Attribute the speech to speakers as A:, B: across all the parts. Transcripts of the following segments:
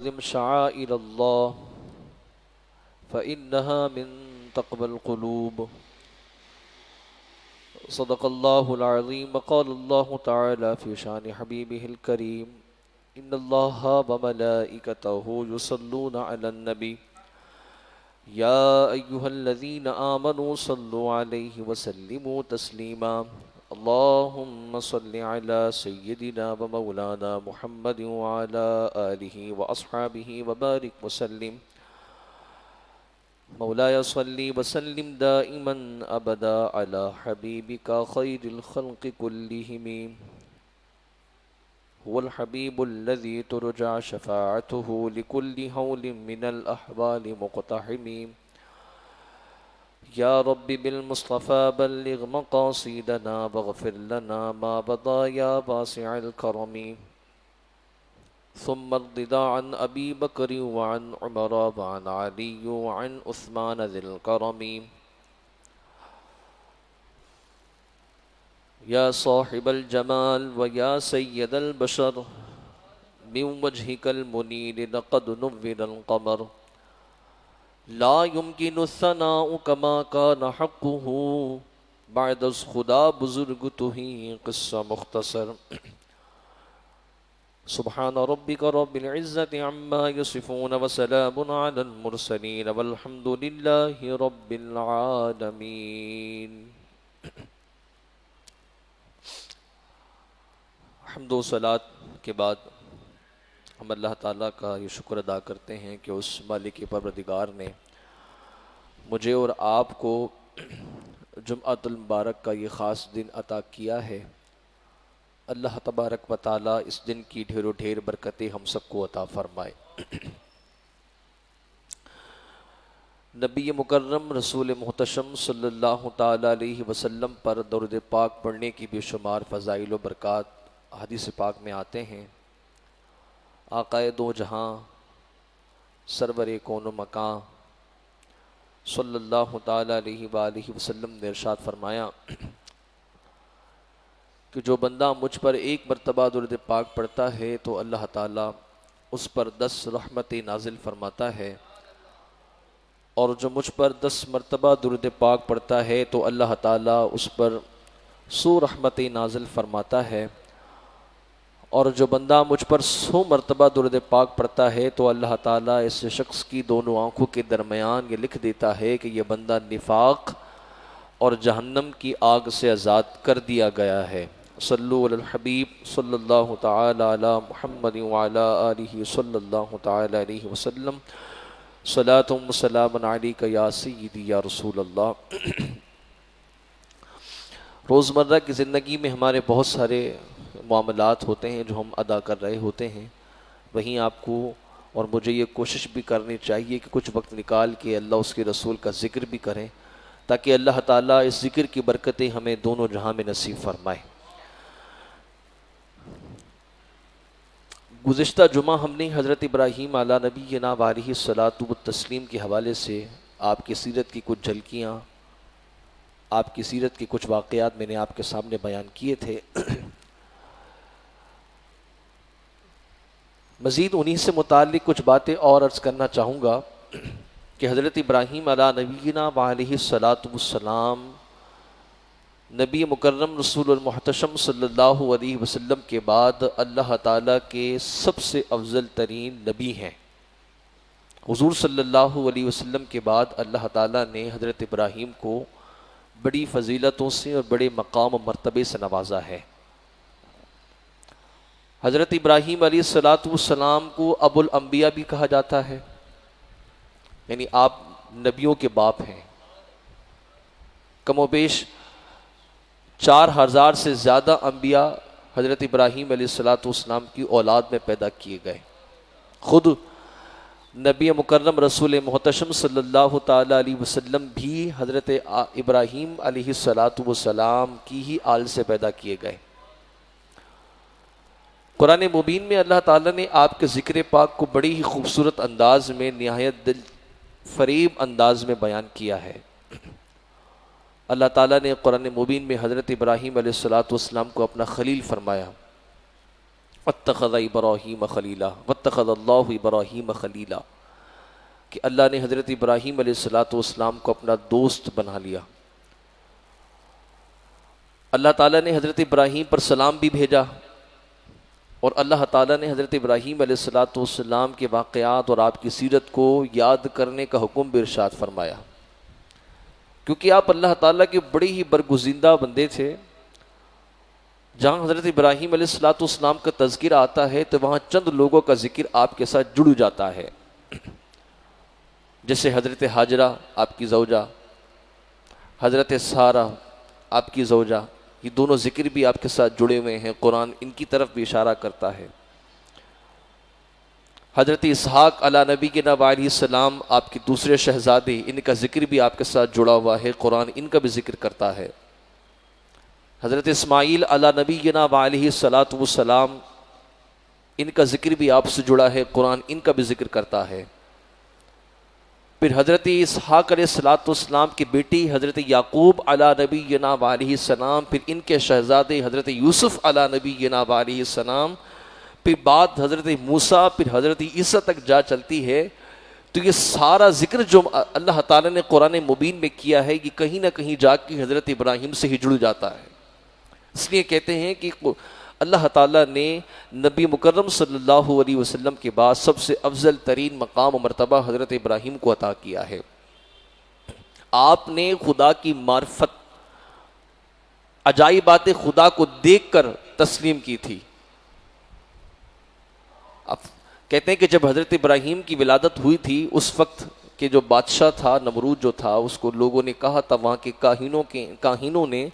A: تعظم شعائر الله فإنها من تقوى القلوب. صدق الله العظيم. وقال الله تعالى في شان حبيبه الكريم: إن الله وملائكته يصلون على النبي يا أيها الذين آمنوا صلوا عليه وسلموا تسليما. اللهم صل على سيدنا ومولانا محمد وعلى آله وأصحابه وبارك وسلم. مولاي صل وسلم دائما أبدا على حبيبك خير الخلق كلهم. هو الحبيب الذي ترجى شفاعته لكل هول من الأحوال مقتحم. يا رب بالمصطفى بلغ مقاصدنا واغفر لنا ما بدا يا واسع الكرم. ثم الرضا عن أبي بكر وعن عمر وعن علي وعن عثمان ذي الكرم. يا صاحب الجمال ويا سيد البشر من وجهك المنير لقد نور القمر. لا يمكن الثناء كما كان حقه بعد از خدا بزرگ تو ہی قصہ مختصر. سبحان ربك رب العزة عما يصفون وسلام على المرسلين والحمد لله رب العالمين. حمد و صلات کے بعد ہم اللہ تعالیٰ کا یہ شکر ادا کرتے ہیں کہ اس مالک پروردگار نے مجھے اور آپ کو جمعۃ المبارک کا یہ خاص دن عطا کیا ہے. اللہ تبارک و تعالیٰ اس دن کی ڈھیر و ڈھیر برکتیں ہم سب کو عطا فرمائے. نبی مکرم رسول محتشم صلی اللہ تعالیٰ علیہ وسلم پر درود پاک پڑھنے کی بے شمار فضائل و برکات حدیث پاک میں آتے ہیں. آقائے دو جہاں سرور کون و مکان صلی اللہ تعالیٰ علیہ وآلہ وسلم نے ارشاد فرمایا کہ جو بندہ مجھ پر ایک مرتبہ درود پاک پڑھتا ہے تو اللہ تعالیٰ اس پر 10 رحمتیں نازل فرماتا ہے، اور جو مجھ پر 10 مرتبہ درود پاک پڑھتا ہے تو اللہ تعالیٰ اس پر 100 رحمتیں نازل فرماتا ہے، اور جو بندہ مجھ پر 100 مرتبہ درود پاک پڑھتا ہے تو اللہ تعالیٰ اس شخص کی دونوں آنکھوں کے درمیان یہ لکھ دیتا ہے کہ یہ بندہ نفاق اور جہنم کی آگ سے آزاد کر دیا گیا ہے. صلو علی الحبیب صلی اللہ تعالی علی محمد وعلی آلہ صلی اللہ تعالی علیہ وسلم. صلاۃ و سلام علیک یا سیدی یا رسول اللہ. روزمرہ کی زندگی میں ہمارے بہت سارے معاملات ہوتے ہیں جو ہم ادا کر رہے ہوتے ہیں. وہیں آپ کو اور مجھے یہ کوشش بھی کرنی چاہیے کہ کچھ وقت نکال کے اللہ اس کے رسول کا ذکر بھی کریں، تاکہ اللہ تعالیٰ اس ذکر کی برکتیں ہمیں دونوں جہاں میں نصیب فرمائے. گزشتہ جمعہ ہم نے حضرت ابراہیم علیٰ نبینا علیہ الصلاۃ والتسلیم کے حوالے سے آپ کی سیرت کی کچھ جھلکیاں، آپ کی سیرت کے کچھ واقعات میں نے آپ کے سامنے بیان کیے تھے. مزید انہی سے متعلق کچھ باتیں اور عرض کرنا چاہوں گا کہ حضرت ابراہیم علیٰ نبینا علیہ الصلاۃ والسلام نبی مکرم رسول المحتشم صلی اللہ علیہ وسلم کے بعد اللہ تعالیٰ کے سب سے افضل ترین نبی ہیں. حضور صلی اللہ علیہ وسلم کے بعد اللہ تعالیٰ نے حضرت ابراہیم کو بڑی فضیلتوں سے اور بڑے مقام و مرتبے سے نوازا ہے. حضرت ابراہیم علیہ الصلاۃ والسلام کو ابو الانبیاء بھی کہا جاتا ہے، یعنی آپ نبیوں کے باپ ہیں. کم و بیش 4000 سے زیادہ انبیاء حضرت ابراہیم علیہ الصلاۃ والسلام کی اولاد میں پیدا کیے گئے. خود نبی مکرم رسول محتشم صلی اللہ تعالی علیہ وسلم بھی حضرت ابراہیم علیہ الصلاۃ والسلام کی ہی آل سے پیدا کیے گئے. قرآن مبین میں اللہ تعالیٰ نے آپ کے ذکر پاک کو بڑی ہی خوبصورت انداز میں، نہایت دل فریب انداز میں بیان کیا ہے. اللہ تعالیٰ نے قرآن مبین میں حضرت ابراہیم علیہ الصلاۃ والسلام کو اپنا خلیل فرمایا، واتخذ ابراہیم خلیلا، واتخذ اللہ ابراہیم خلیلا، کہ اللہ نے حضرت ابراہیم علیہ السلام کو اپنا دوست بنا لیا۔ اللہ تعالیٰ نے حضرت ابراہیم پر سلام بھی بھیجا، اور اللہ تعالیٰ نے حضرت ابراہیم علیہ السلام کے واقعات اور آپ کی سیرت کو یاد کرنے کا حکم بھی ارشاد فرمایا، کیونکہ آپ اللہ تعالیٰ کے بڑے ہی برگزیدہ بندے تھے۔ جہاں حضرت ابراہیم علیہ السلام کا تذکرہ آتا ہے تو وہاں چند لوگوں کا ذکر آپ کے ساتھ جڑ جاتا ہے، جیسے حضرت ہاجرہ آپ کی زوجہ، حضرت سارہ آپ کی زوجہ، یہ دونوں ذکر بھی آپ کے ساتھ جڑے ہوئے ہیں، قرآن ان کی طرف بھی اشارہ کرتا ہے۔ حضرت اسحاق علی نبی کے نبی علیہ السلام آپ کے دوسرے شہزادے، ان کا ذکر بھی آپ کے ساتھ جڑا ہوا ہے، قرآن ان کا بھی ذکر کرتا ہے۔ حضرت اسماعیل علی نبی کے نبی علیہ السلام، ان کا ذکر بھی آپ سے جڑا ہے، قرآن ان کا بھی ذکر کرتا ہے۔ پھر حضرت اسحاق علیہ السلام کی بیٹی حضرت یعقوب علی نبی علیہ السلام، پھر ان کے شہزادے حضرت یوسف علی نبی علیہ السلام، پھر بعد حضرت موسیٰ، پھر حضرت عیسیٰ تک جا چلتی ہے۔ تو یہ سارا ذکر جو اللہ تعالیٰ نے قرآن مبین میں کیا ہے، یہ کہیں نہ کہیں جا کے حضرت ابراہیم سے ہی جڑ جاتا ہے۔ اس لیے کہتے ہیں کہ اللہ تعالیٰ نے نبی مکرم صلی اللہ علیہ وسلم کے بعد سب سے افضل ترین مقام و مرتبہ حضرت ابراہیم کو عطا کیا ہے۔ آپ نے خدا کی معرفت، عجائبات خدا کو دیکھ کر تسلیم کی تھی۔ اب کہتے ہیں کہ جب حضرت ابراہیم کی ولادت ہوئی تھی، اس وقت کے جو بادشاہ تھا، نمرود جو تھا، اس کو لوگوں نے کہا تھا، وہاں کے کاہنوں نے،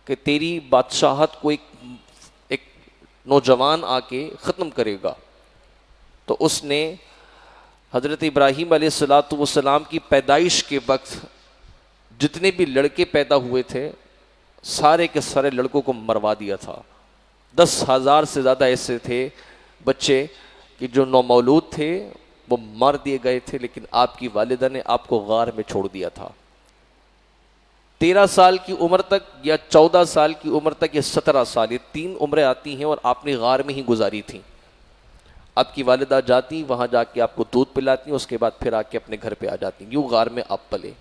A: کہ تیری بادشاہت کو ایک نوجوان آ کے ختم کرے گا۔ تو اس نے حضرت ابراہیم علیہ السلام کی پیدائش کے وقت جتنے بھی لڑکے پیدا ہوئے تھے، سارے کے سارے لڑکوں کو مروا دیا تھا۔ 10,000 سے زیادہ ایسے تھے بچے کہ جو نومولود تھے، وہ مار دیے گئے تھے، لیکن آپ کی والدہ نے آپ کو غار میں چھوڑ دیا تھا۔ 13 سال کی عمر تک یا 14 سال کی عمر تک یا 17 سال، یہ 3 عمریں آتی ہیں، اور آپ نے غار میں ہی گزاری تھیں۔ آپ کی والدہ جاتی، وہاں جا کے آپ کو دودھ پلاتی، اس کے بعد پھر آ کے اپنے گھر پہ آ جاتی، یوں غار میں آپ پلے۔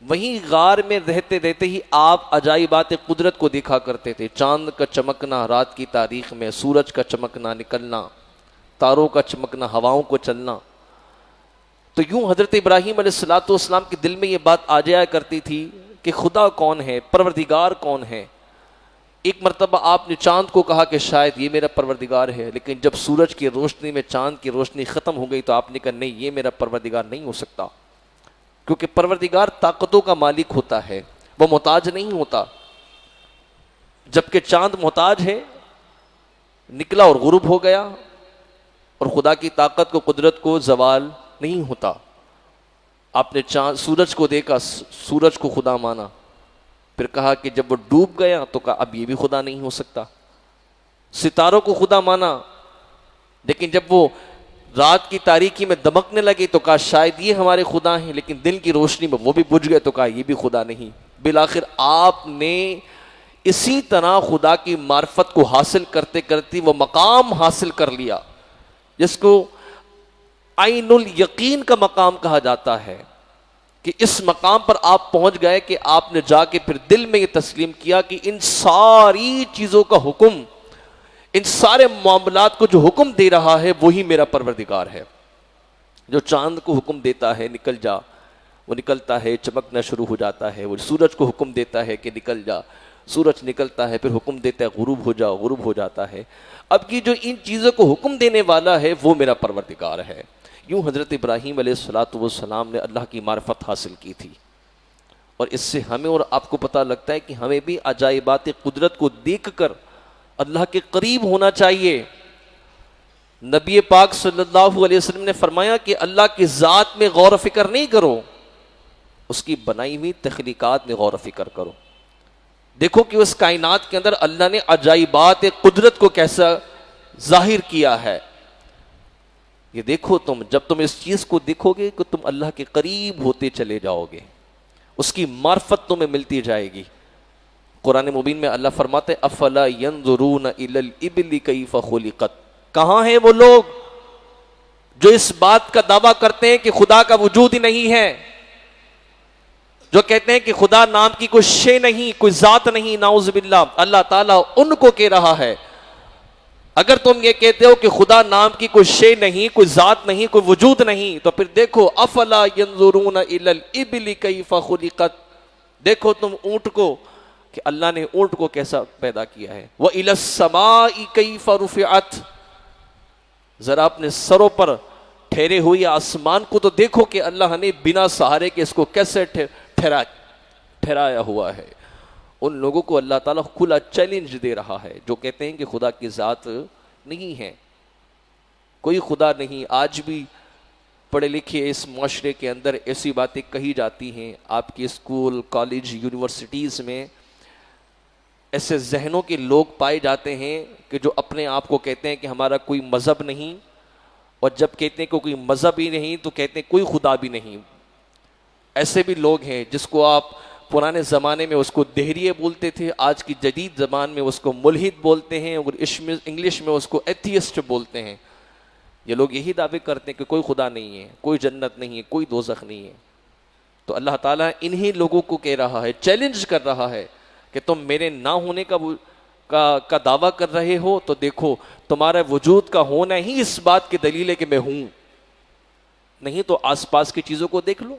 A: وہیں غار میں رہتے رہتے ہی آپ عجائبات قدرت کو دیکھا کرتے تھے، چاند کا چمکنا رات کی تاریخ میں، سورج کا چمکنا نکلنا، تاروں کا چمکنا، ہواؤں کو چلنا۔ تو یوں حضرت ابراہیم علیہ السلام کے دل میں یہ بات آ جایا کرتی تھی کہ خدا کون ہے، پروردگار کون ہے۔ ایک مرتبہ آپ نے چاند کو کہا کہ شاید یہ میرا پروردگار ہے، لیکن جب سورج کی روشنی میں چاند کی روشنی ختم ہو گئی تو آپ نے کہا نہیں، یہ میرا پروردگار نہیں ہو سکتا، کیونکہ پروردگار طاقتوں کا مالک ہوتا ہے، وہ محتاج نہیں ہوتا، جبکہ چاند محتاج ہے، نکلا اور غروب ہو گیا، اور خدا کی طاقت کو، قدرت کو زوال نہیں ہوتا۔ آپ نے سورج کو دیکھا، سورج کو خدا مانا، پھر کہا کہ جب وہ ڈوب گیا تو کہا اب یہ بھی خدا نہیں ہو سکتا۔ ستاروں کو خدا مانا، لیکن جب وہ رات کی تاریکی میں دمکنے لگے تو کہا شاید یہ ہمارے خدا ہیں، لیکن دن کی روشنی میں وہ بھی بجھ گئے تو کہا یہ بھی خدا نہیں۔ بالآخر آپ نے اسی طرح خدا کی معرفت کو حاصل کرتے کرتے وہ مقام حاصل کر لیا جس کو عین الیقین کا مقام کہا جاتا ہے، کہ اس مقام پر آپ پہنچ گئے کہ آپ نے جا کے پھر دل میں یہ تسلیم کیا کہ ان ساری چیزوں کا حکم، ان سارے معاملات کو جو حکم دے رہا ہے وہی میرا پروردگار ہے۔ جو چاند کو حکم دیتا ہے نکل جا، وہ نکلتا ہے، چمکنا شروع ہو جاتا ہے۔ وہ سورج کو حکم دیتا ہے کہ نکل جا، سورج نکلتا ہے، پھر حکم دیتا ہے غروب ہو جا، غروب ہو جاتا ہے۔ اب یہ جو ان چیزوں کو حکم دینے والا ہے وہ میرا پروردگار ہے۔ یوں حضرت ابراہیم علیہ السلام نے اللہ کی معرفت حاصل کی تھی، اور اس سے ہمیں اور آپ کو پتہ لگتا ہے کہ ہمیں بھی عجائبات قدرت کو دیکھ کر اللہ کے قریب ہونا چاہیے۔ نبی پاک صلی اللہ علیہ وسلم نے فرمایا کہ اللہ کی ذات میں غور و فکر نہیں کرو، اس کی بنائی ہوئی تخلیقات میں غور و فکر کرو۔ دیکھو کہ اس کائنات کے اندر اللہ نے عجائبات قدرت کو کیسا ظاہر کیا ہے۔ یہ دیکھو تم، جب تم اس چیز کو دیکھو گے کہ تم اللہ کے قریب ہوتے چلے جاؤ گے، اس کی معرفت تمہیں ملتی جائے گی۔ قرآن مبین میں اللہ فرماتے ہیں افلا ینظرون الی الابل کیف خلقت، کہاں ہیں وہ لوگ جو اس بات کا دعویٰ کرتے ہیں کہ خدا کا وجود ہی نہیں ہے، جو کہتے ہیں کہ خدا نام کی کوئی شے نہیں، کوئی ذات نہیں، نعوذ باللہ۔ اللہ تعالیٰ ان کو کہہ رہا ہے اگر تم یہ کہتے ہو کہ خدا نام کی کوئی شے نہیں، کوئی ذات نہیں، کوئی وجود نہیں، تو پھر دیکھو افلا ینظرون الی الابل کیف خلقت، دیکھو تم اونٹ کو کہ اللہ نے اونٹ کو کیسا پیدا کیا ہے، وَإِلَى السَّمَاءِ كَيْفَ رُفِعَتْ، ذرا اپنے سروں پر ٹھہرے ہوئے آسمان کو تو دیکھو کہ اللہ نے بنا سہارے کے اس کو کیسے ٹھہرایا ہوا ہے۔ ان لوگوں کو اللہ تعالیٰ کھلا چیلنج دے رہا ہے جو کہتے ہیں کہ خدا کی ذات نہیں ہے، کوئی خدا نہیں۔ آج بھی پڑھے لکھے اس معاشرے کے اندر ایسی باتیں کہی جاتی ہیں، آپ کے اسکول، کالج، یونیورسٹیز میں ایسے ذہنوں کے لوگ پائے جاتے ہیں کہ جو اپنے آپ کو کہتے ہیں کہ ہمارا کوئی مذہب نہیں، اور جب کہتے ہیں کہ کوئی مذہب ہی نہیں تو کہتے ہیں کوئی خدا بھی نہیں۔ ایسے بھی لوگ ہیں جس کو آپ پرانے زمانے میں اس کو دہریے بولتے تھے، آج کی جدید زبان میں اس کو ملحد بولتے ہیں، اور انگلش میں اس کو ایتھیسٹ بولتے ہیں۔ یہ لوگ یہی دعوے کرتے ہیں کہ کوئی خدا نہیں ہے، کوئی جنت نہیں ہے، کوئی دوزخ نہیں ہے۔ تو اللہ تعالیٰ انہی لوگوں کو کہہ رہا ہے، چیلنج کر رہا ہے کہ تم میرے نہ ہونے کا دعویٰ کر رہے ہو، تو دیکھو تمہارا وجود کا ہونا ہی اس بات کی دلیل ہے کہ میں ہوں، نہیں تو آس پاس کی چیزوں کو دیکھ لو،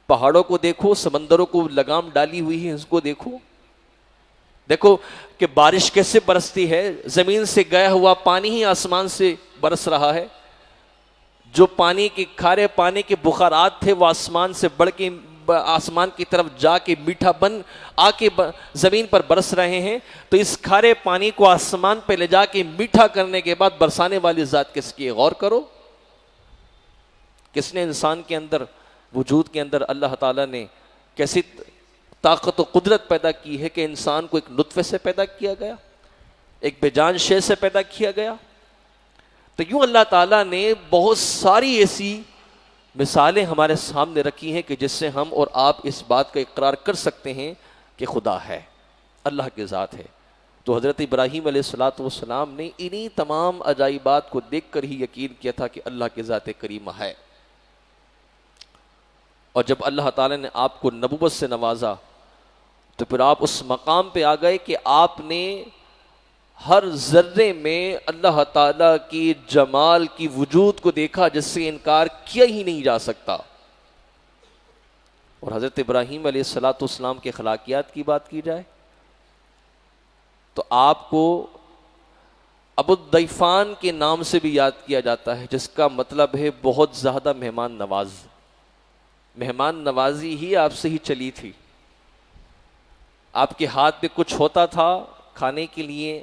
A: پہاڑوں کو دیکھو، سمندروں کو لگام ڈالی ہوئی ہے اس کو دیکھو، دیکھو کہ بارش کیسے برستی ہے، زمین سے گیا ہوا پانی ہی آسمان سے برس رہا ہے، جو پانی کے کھارے پانی کے بخارات تھے وہ آسمان سے بڑھ کے آسمان کی طرف جا کے میٹھا بن آ کے زمین پر برس رہے ہیں۔ تو اس کھارے پانی کو آسمان پہ لے جا کے میٹھا کرنے کے بعد برسانے والی ذات کس کی ہے؟ غور کرو، کس نے انسان کے اندر، وجود کے اندر اللہ تعالیٰ نے کیسی طاقت و قدرت پیدا کی ہے کہ انسان کو ایک نطفے سے پیدا کیا گیا، ایک بے جان شے سے پیدا کیا گیا۔ تو یوں اللہ تعالیٰ نے بہت ساری ایسی مثالیں ہمارے سامنے رکھی ہیں کہ جس سے ہم اور آپ اس بات کا اقرار کر سکتے ہیں کہ خدا ہے، اللہ کی ذات ہے۔ تو حضرت ابراہیم علیہ السلام نے انہی تمام عجائبات کو دیکھ کر ہی یقین کیا تھا کہ اللہ کی ذات کریمہ ہے۔ اور جب اللہ تعالیٰ نے آپ کو نبوت سے نوازا تو پھر آپ اس مقام پہ آ گئے کہ آپ نے ہر ذرے میں اللہ تعالیٰ کی جمال کی وجود کو دیکھا جس سے انکار کیا ہی نہیں جا سکتا۔ اور حضرت ابراہیم علیہ السلام کے اخلاقیات کی بات کی جائے تو آپ کو ابو الضیفان کے نام سے بھی یاد کیا جاتا ہے، جس کا مطلب ہے بہت زیادہ مہمان نواز۔ مہمان نوازی ہی آپ سے ہی چلی تھی، آپ کے ہاتھ پہ کچھ ہوتا تھا کھانے کے لیے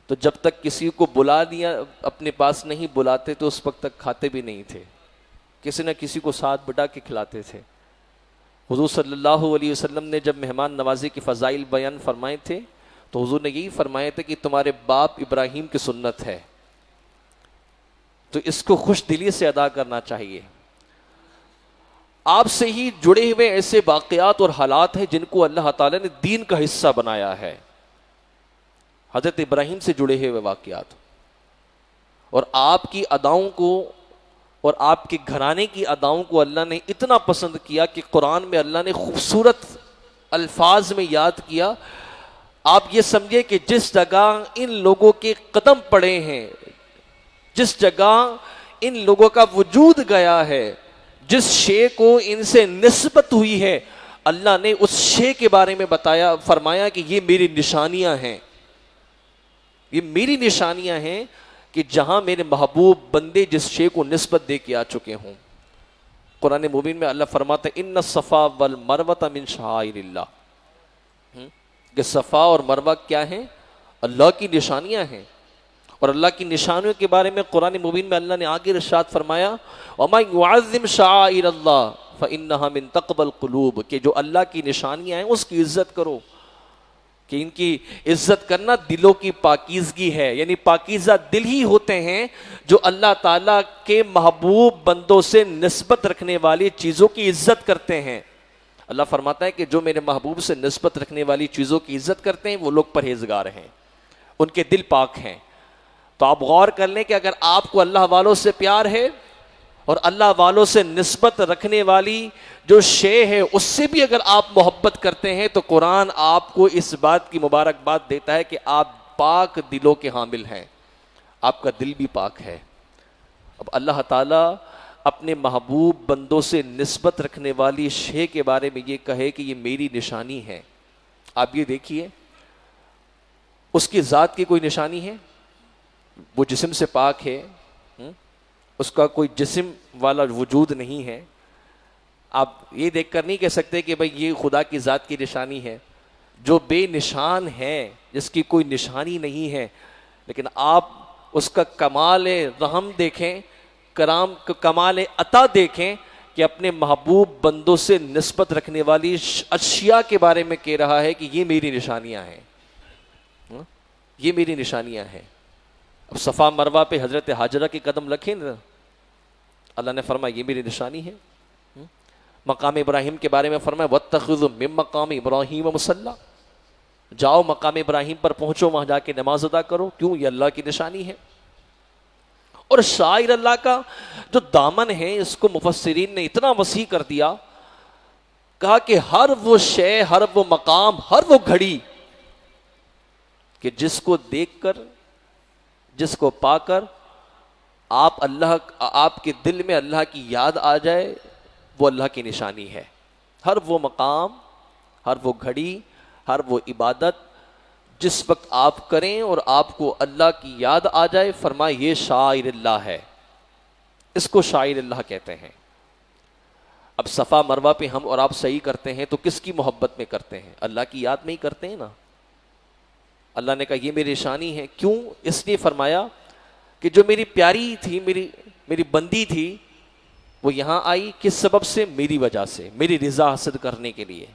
A: تو جب تک کسی کو بلا دیا اپنے پاس نہیں بلاتے تو اس وقت تک کھاتے بھی نہیں تھے، کسی نہ کسی کو ساتھ بٹا کے کھلاتے تھے۔ حضور صلی اللہ علیہ وسلم نے جب مہمان نوازی کے فضائل بیان فرمائے تھے تو حضور نے یہی فرمایا تھے کہ تمہارے باپ ابراہیم کی سنت ہے، تو اس کو خوش دلی سے ادا کرنا چاہیے۔ آپ سے ہی جڑے ہوئے ایسے واقعات اور حالات ہیں جن کو اللہ تعالیٰ نے دین کا حصہ بنایا ہے، حضرت ابراہیم سے جڑے ہوئے واقعات، اور آپ کی اداؤں کو اور آپ کے گھرانے کی اداؤں کو اللہ نے اتنا پسند کیا کہ قرآن میں اللہ نے خوبصورت الفاظ میں یاد کیا۔ آپ یہ سمجھے کہ جس جگہ ان لوگوں کے قدم پڑے ہیں، جس جگہ ان لوگوں کا وجود گیا ہے، جس شے کو ان سے نسبت ہوئی ہے، اللہ نے اس شے کے بارے میں بتایا، فرمایا کہ یہ میری نشانیاں ہیں، یہ میری نشانیاں ہیں کہ جہاں میرے محبوب بندے جس شے کو نسبت دے کے آ چکے ہوں۔ قرآن مبین میں اللہ فرماتا ہے ان الصفا والمروہ من شعائر اللہ، کہ صفا اور مروہ کیا ہیں؟ اللہ کی نشانیاں ہیں۔ اور اللہ کی نشانیوں کے بارے میں قرآن مبین میں اللہ نے آگے ارشاد فرمایا وَمَن يُعَظِّمْ شَعَائِرَ اللَّهِ فَإِنَّهَا مِن تَقْوَى الْقُلُوبِ، کہ جو اللہ کی نشانیاں ہیں اس کی عزت کرو، کہ ان کی عزت کرنا دلوں کی پاکیزگی ہے، یعنی پاکیزہ دل ہی ہوتے ہیں جو اللہ تعالیٰ کے محبوب بندوں سے نسبت رکھنے والی چیزوں کی عزت کرتے ہیں۔ اللہ فرماتا ہے کہ جو میرے محبوب سے نسبت رکھنے والی چیزوں کی عزت کرتے ہیں وہ لوگ پرہیزگار ہیں، ان کے دل پاک ہیں۔ تو آپ غور کر لیں کہ اگر آپ کو اللہ والوں سے پیار ہے اور اللہ والوں سے نسبت رکھنے والی جو شے ہے اس سے بھی اگر آپ محبت کرتے ہیں، تو قرآن آپ کو اس بات کی مبارکباد دیتا ہے کہ آپ پاک دلوں کے حامل ہیں، آپ کا دل بھی پاک ہے۔ اب اللہ تعالیٰ اپنے محبوب بندوں سے نسبت رکھنے والی شے کے بارے میں یہ کہے کہ یہ میری نشانی ہے، آپ یہ دیکھیے اس کی ذات کی کوئی نشانی ہے؟ وہ جسم سے پاک ہے، اس کا کوئی جسم والا وجود نہیں ہے۔ آپ یہ دیکھ کر نہیں کہہ سکتے کہ بھئی یہ خدا کی ذات کی نشانی ہے۔ جو بے نشان ہے، جس کی کوئی نشانی نہیں ہے، لیکن آپ اس کا کمال رحم دیکھیں، کمال عطا دیکھیں کہ اپنے محبوب بندوں سے نسبت رکھنے والی اشیاء کے بارے میں کہہ رہا ہے کہ یہ میری نشانیاں ہیں، یہ میری نشانیاں ہیں۔ اب صفا مروہ پہ حضرت حاجرہ کے قدم رکھیں نا، اللہ نے فرمایا یہ میری نشانی ہے۔ مقام ابراہیم کے بارے میں فرمایا وَاتَّخِذُوا مِن مَّقَامِ إِبْرَاهِيمَ مُصَلًّى، جاؤ مقام ابراہیم پر پہنچو، وہاں جا کے نماز ادا کرو، کیوں؟ یہ اللہ کی نشانی ہے۔ اور شاعر اللہ کا جو دامن ہے اس کو مفسرین نے اتنا وسیع کر دیا، کہا کہ ہر وہ شے، ہر وہ مقام، ہر وہ گھڑی کہ جس کو دیکھ کر، جس کو پا کر آپ کے دل میں اللہ کی یاد آ جائے، وہ اللہ کی نشانی ہے۔ ہر وہ مقام، ہر وہ گھڑی، ہر وہ عبادت جس وقت آپ کریں اور آپ کو اللہ کی یاد آ جائے، فرمائے یہ شاعر اللہ ہے، اس کو شاعر اللہ کہتے ہیں۔ اب صفا مروہ پہ ہم اور آپ صحیح کرتے ہیں تو کس کی محبت میں کرتے ہیں؟ اللہ کی یاد میں ہی کرتے ہیں نا۔ اللہ نے کہا یہ میری نشانی ہے، کیوں؟ اس لیے فرمایا کہ جو میری پیاری تھی، میری بندی تھی، وہ یہاں آئی کس سبب سے؟ میری وجہ سے، میری رضا حاصل کرنے کے لیے۔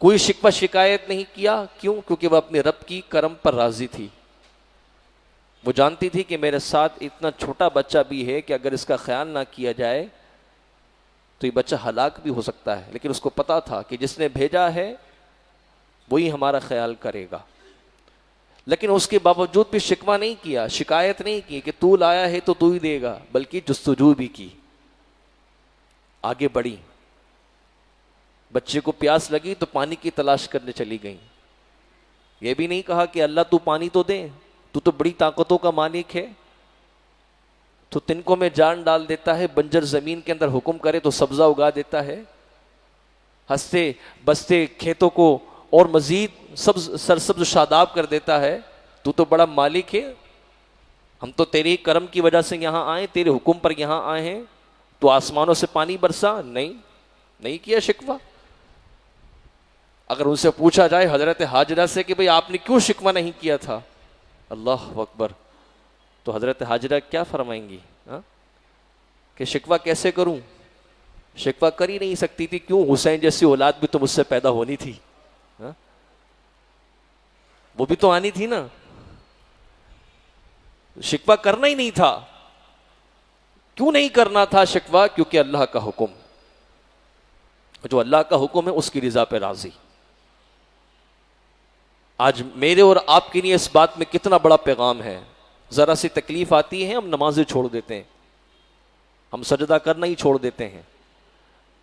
A: کوئی شکوہ شکایت نہیں کیا، کیوں؟ کیونکہ وہ اپنے رب کی کرم پر راضی تھی۔ وہ جانتی تھی کہ میرے ساتھ اتنا چھوٹا بچہ بھی ہے کہ اگر اس کا خیال نہ کیا جائے تو یہ بچہ ہلاک بھی ہو سکتا ہے، لیکن اس کو پتا تھا کہ جس نے بھیجا ہے وہی ہمارا خیال کرے گا۔ لیکن اس کے باوجود بھی شکوہ نہیں کیا، شکایت نہیں کی کہ تو لایا ہے تو ہی دے گا، بلکہ جستجو بھی کی، آگے بڑھی۔ بچے کو پیاس لگی تو پانی کی تلاش کرنے چلی گئیں۔ یہ بھی نہیں کہا کہ اللہ تو پانی تو دے، تو بڑی طاقتوں کا مالک ہے، تو تنکوں میں جان ڈال دیتا ہے، بنجر زمین کے اندر حکم کرے تو سبزہ اگا دیتا ہے، ہنستے بستے کھیتوں کو اور مزید سرسبز و شاداب کر دیتا ہے، تو بڑا مالک ہے، ہم تو تیرے کرم کی وجہ سے یہاں آئے، تیرے حکم پر یہاں آئے ہیں، تو آسمانوں سے پانی برسا، نہیں کیا شکوہ۔ اگر ان سے پوچھا جائے حضرت حاجرہ سے کہ بھئی آپ نے کیوں شکوہ نہیں کیا تھا، اللہ اکبر، تو حضرت حاجرہ کیا فرمائیں گی کہ شکوہ کیسے کروں؟ شکوہ کر ہی نہیں سکتی تھی، کیوں؟ حسین جیسی اولاد بھی تو مجھ سے پیدا ہونی تھی، وہ بھی تو آنی تھی نا۔ شکوہ کرنا ہی نہیں تھا۔ کیوں نہیں کرنا تھا شکوہ؟ کیونکہ اللہ کا حکم، جو اللہ کا حکم ہے اس کی رضا پہ راضی۔ آج میرے اور آپ کے لیے اس بات میں کتنا بڑا پیغام ہے، ذرا سی تکلیف آتی ہے ہم نمازیں چھوڑ دیتے ہیں، ہم سجدہ کرنا ہی چھوڑ دیتے ہیں،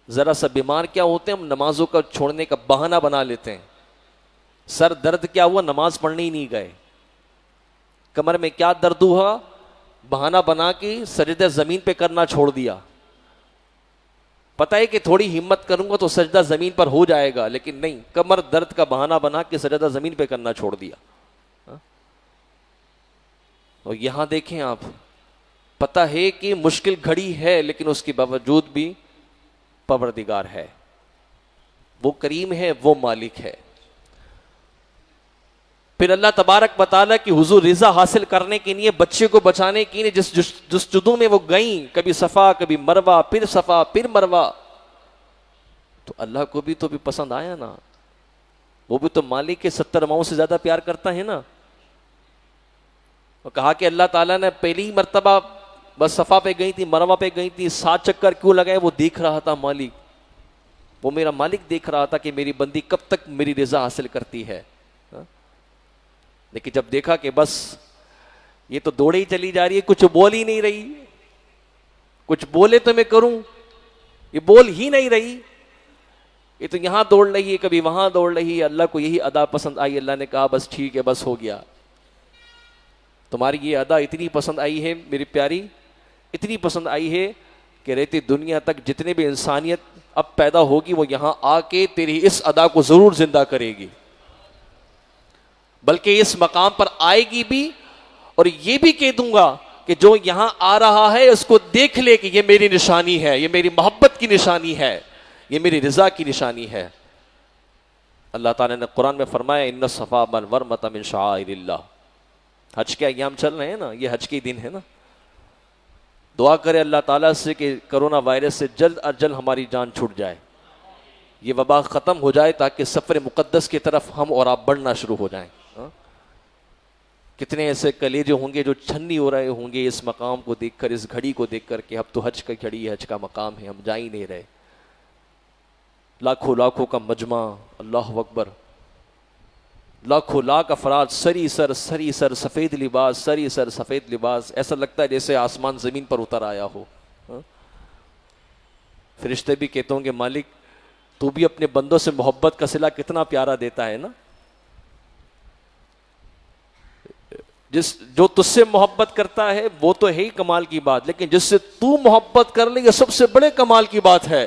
A: ذرا سا بیمار کیا ہوتے ہیں ہم نمازوں کا چھوڑنے کا بہانہ بنا لیتے ہیں، سر درد کیا ہوا نماز پڑھنے ہی نہیں گئے، کمر میں کیا درد ہوا بہانہ بنا کے سجدہ زمین پہ کرنا چھوڑ دیا، پتہ ہے کہ تھوڑی ہمت کروں گا تو سجدہ زمین پر ہو جائے گا، لیکن نہیں، کمر درد کا بہانہ بنا کے سجدہ زمین پہ کرنا چھوڑ دیا۔ اور یہاں دیکھیں آپ، پتہ ہے کہ مشکل گھڑی ہے لیکن اس کے باوجود بھی پروردگار ہے، وہ کریم ہے، وہ مالک ہے۔ پھر اللہ تبارک و تعالیٰ کی حضور رضا حاصل کرنے کے لیے، بچے کو بچانے کے لیے جس جستجو میں وہ گئیں، کبھی صفا کبھی مروہ، پھر صفا پھر مروہ، تو اللہ کو بھی تو بھی پسند آیا نا، وہ بھی تو مالک کے 70 ماؤں سے زیادہ پیار کرتا ہے نا۔ اور کہا کہ اللہ تعالیٰ نے پہلی مرتبہ بس صفا پہ گئی تھی، مروہ پہ گئی تھی، 7 چکر کیوں لگائے؟ وہ دیکھ رہا تھا مالک، وہ میرا مالک دیکھ رہا تھا کہ میری بندی کب تک میری رضا حاصل کرتی ہے. لیکن جب دیکھا کہ بس یہ تو دوڑے ہی چلی جا رہی ہے, کچھ بول ہی نہیں رہی, کچھ بولے تو میں کروں, یہ بول ہی نہیں رہی, یہ تو یہاں دوڑ رہی ہے کبھی وہاں دوڑ رہی ہے. اللہ کو یہی ادا پسند آئی, اللہ نے کہا بس ٹھیک ہے, بس ہو گیا, تمہاری یہ ادا اتنی پسند آئی ہے میری پیاری, اتنی پسند آئی ہے کہ رہتی دنیا تک جتنے بھی انسانیت اب پیدا ہوگی وہ یہاں آ کے تیری اس ادا کو ضرور زندہ کرے گی, بلکہ اس مقام پر آئے گی بھی, اور یہ بھی کہہ دوں گا کہ جو یہاں آ رہا ہے اس کو دیکھ لے کہ یہ میری نشانی ہے, یہ میری محبت کی نشانی ہے, یہ میری رضا کی نشانی ہے. اللہ تعالیٰ نے قرآن میں فرمایا ان الصفا والمروۃ من شعائر اللہ. حج کے ایام چل رہے ہیں نا, یہ حج کے دن ہے نا. دعا کرے اللہ تعالیٰ سے کہ کرونا وائرس سے جلد از جلد ہماری جان چھوٹ جائے, یہ وبا ختم ہو جائے تاکہ سفر مقدس کی طرف ہم اور آپ بڑھنا شروع ہو جائیں. کتنے ایسے کلیجے ہوں گے جو چھنی ہو رہے ہوں گے اس مقام کو دیکھ کر, اس گھڑی کو دیکھ کر کہ اب تو حج کی گھڑی ہے, حج کا مقام ہے, ہم جا ہی نہیں رہے. لاکھوں لاکھوں کا مجمع, اللہ اکبر, لاکھوں لاکھ افراد, سری سر سفید لباس, سری سر سفید لباس, ایسا لگتا ہے جیسے آسمان زمین پر اتر آیا ہو. فرشتے بھی کہتے ہوں گے مالک تو بھی اپنے بندوں سے محبت کا صلہ کتنا پیارا دیتا ہے نا. جو تجھ سے محبت کرتا ہے وہ تو ہے ہی کمال کی بات, لیکن جس سے تو محبت کر لے یہ سب سے بڑے کمال کی بات ہے.